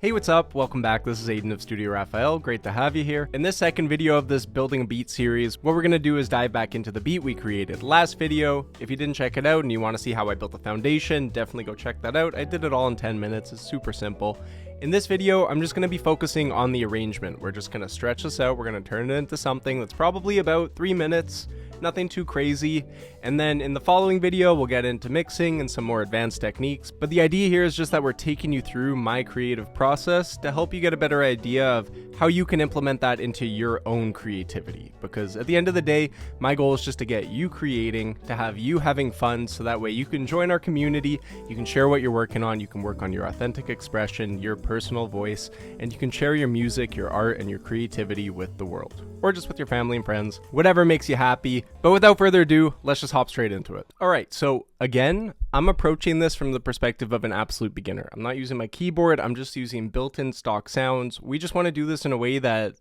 Hey, what's up? Welcome back. This is Aiden of Studio Raphael. Great to have you here. In this second video of this Building a Beat series, what we're going to do is dive back into the beat we created last video. If you didn't check it out and you want to see how I built the foundation, definitely go check that out. I did it all in 10 minutes. It's super simple. In this video, I'm just going to be focusing on the arrangement. We're just going to stretch this out. We're going to turn it into something that's probably about 3 minutes. Nothing too crazy. And then in the following video, we'll get into mixing and some more advanced techniques. But the idea here is just that we're taking you through my creative process to help you get a better idea of how you can implement that into your own creativity. Because at the end of the day, my goal is just to get you creating, to have you having fun, so that way you can join our community, you can share what you're working on, you can work on your authentic expression, your personal voice, and you can share your music, your art, and your creativity with the world. Or just with your family and friends, whatever makes you happy. But without further ado, let's just hop straight into it. All right, so again, I'm approaching this from the perspective of an absolute beginner. I'm not using my keyboard, I'm just using built-in stock sounds. We just want to do this in a way that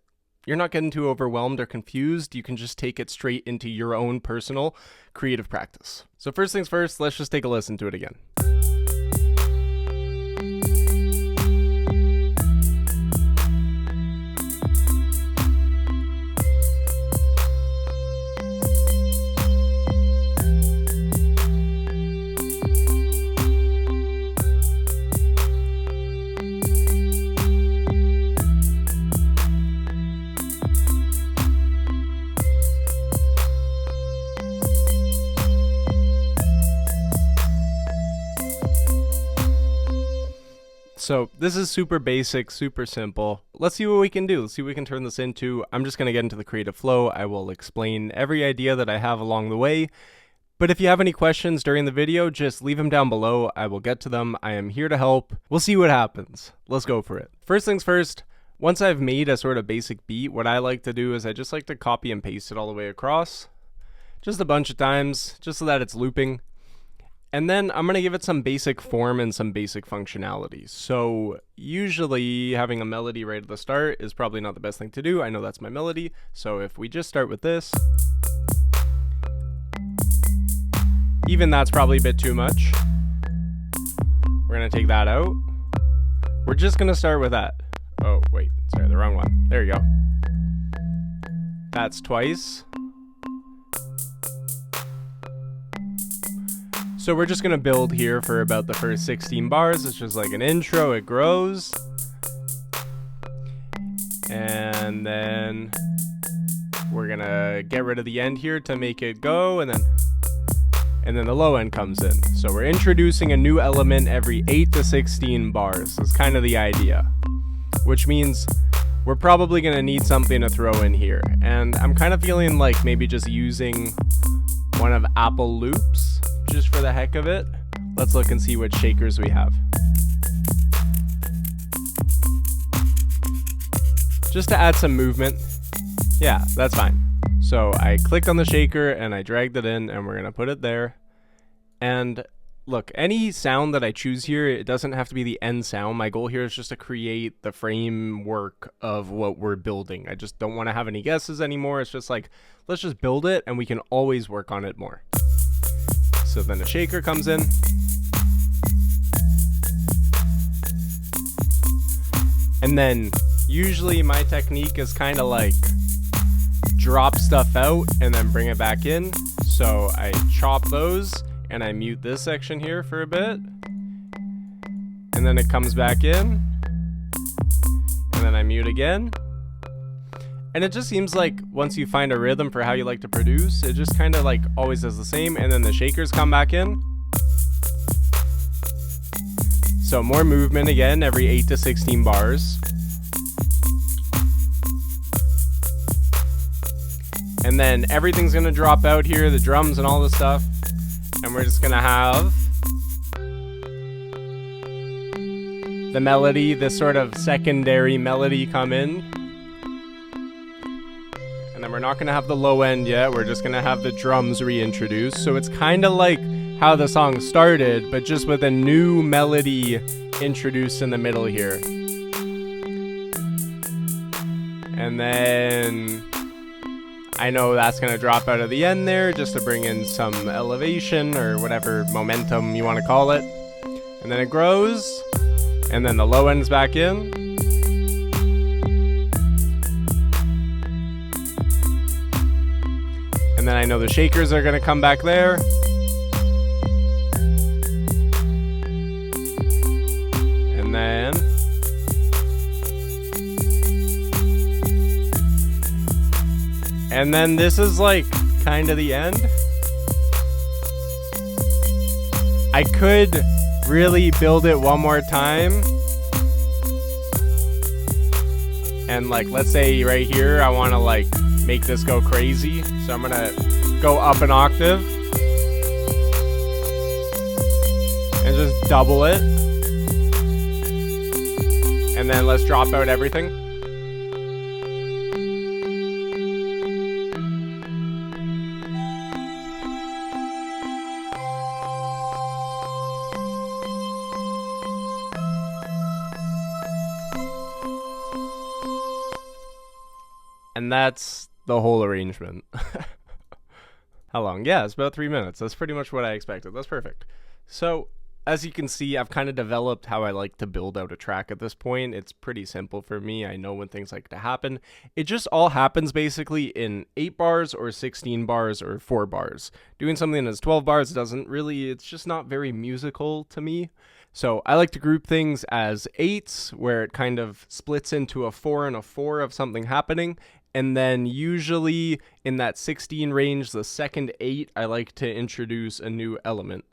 you're not getting too overwhelmed or confused. You can just take it straight into your own personal creative practice. So first things first, let's just take a listen to it again. So this is super basic, super simple. Let's see what we can do. Let's see what we can turn this into. I'm just going to get into the creative flow. I will explain every idea that I have along the way. But if you have any questions during the video, just leave them down below. I will get to them. I am here to help. We'll see what happens. Let's go for it. First things first, once I've made a sort of basic beat, what I like to do is I just like to copy and paste it all the way across. Just a bunch of times, just so that it's looping. And then I'm going to give it some basic form and some basic functionality. So usually having a melody right at the start is probably not the best thing to do. I know that's my melody. So if we just start with this, even that's probably a bit too much. We're going to take that out. We're just going to start with that. Oh, wait, sorry, the wrong one. There you go. That's twice. So we're just going to build here for about the first 16 bars. It's just like an intro, it grows. And then we're going to get rid of the end here to make it go, and then the low end comes in. So we're introducing a new element every 8 to 16 bars. That's kind of the idea. Which means we're probably going to need something to throw in here. And I'm kind of feeling like maybe just using one of Apple Loops. Just for the heck of it. Let's look and see what shakers we have. Just to add some movement. Yeah, that's fine. So I clicked on the shaker and I dragged it in, and we're going to put it there. And look, any sound that I choose here, it doesn't have to be the end sound. My goal here is just to create the framework of what we're building. I just don't want to have any guesses anymore. It's just like, let's just build it and we can always work on it more. So then a shaker comes in. And then usually my technique is kind of like drop stuff out and then bring it back in. So I chop those and I mute this section here for a bit. And then it comes back in. And then I mute again. And it just seems like once you find a rhythm for how you like to produce, it just kind of like always does the same. And then the shakers come back in. So more movement again every 8 to 16 bars. And then everything's going to drop out here, the drums and all this stuff. And we're just going to have the melody, this sort of secondary melody come in. And then we're not going to have the low end yet. We're just going to have the drums reintroduced. So it's kind of like how the song started, but just with a new melody introduced in the middle here. And then I know that's going to drop out of the end there just to bring in some elevation or whatever momentum you want to call it. And then it grows. And then the low end's back in. And then I know the shakers are gonna come back there. And then this is like kind of the end. I could really build it one more time. And like, let's say right here, I want to like make this go crazy. So I'm gonna go up an octave and just double it. And then let's drop out everything. And that's the whole arrangement. How long? Yeah, it's about 3 minutes. That's pretty much what I expected. That's perfect. So, as you can see, I've kind of developed how I like to build out a track at this point. It's pretty simple for me. I know when things like to happen. It just all happens basically in 8 bars or 16 bars or 4 bars. Doing something that's 12 bars doesn't really, it's just not very musical to me. So I like to group things as 8s, where it kind of splits into a 4 and a 4 of something happening. And then usually in that 16 range, the second 8, I like to introduce a new element.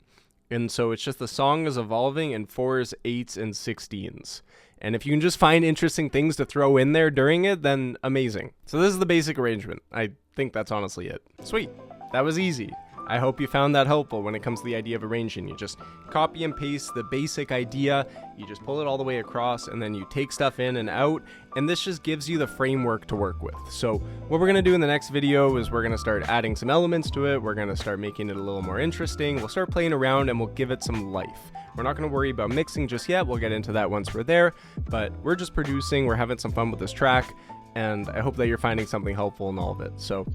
And so it's just the song is evolving in 4s, 8s, and 16s. And if you can just find interesting things to throw in there during it, then amazing. So this is the basic arrangement. I think that's honestly it. Sweet. That was easy. I hope you found that helpful when it comes to the idea of arranging. You just copy and paste the basic idea, you just pull it all the way across, and then you take stuff in and out, and this just gives you the framework to work with. So what we're going to do in the next video is we're going to start adding some elements to it, we're going to start making it a little more interesting, we'll start playing around, and we'll give it some life. We're not going to worry about mixing just yet, we'll get into that once we're there, but we're just producing, we're having some fun with this track, and I hope that you're finding something helpful in all of it. So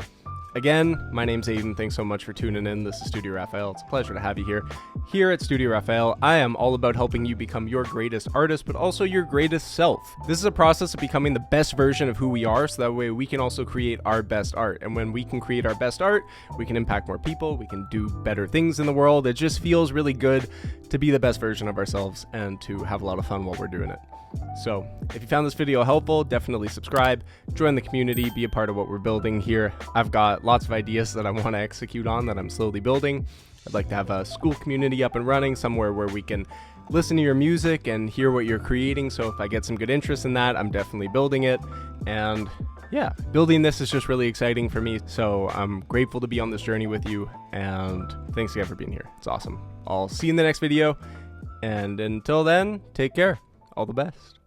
again, my name's Aiden. Thanks so much for tuning in. This is Studio Raphael. It's a pleasure to have you here. Here at Studio Raphael, I am all about helping you become your greatest artist, but also your greatest self. This is a process of becoming the best version of who we are, so that way we can also create our best art. And when we can create our best art, we can impact more people, we can do better things in the world. It just feels really good to be the best version of ourselves and to have a lot of fun while we're doing it. So if you found this video helpful, definitely subscribe, join the community, be a part of what we're building here. I've got lots of ideas that I want to execute on that I'm slowly building. I'd like to have a school community up and running, somewhere where we can listen to your music and hear what you're creating. So if I get some good interest in that, I'm definitely building it. And yeah, building this is just really exciting for me. So I'm grateful to be on this journey with you. And thanks again for being here. It's awesome. I'll see you in the next video. And until then, take care. All the best.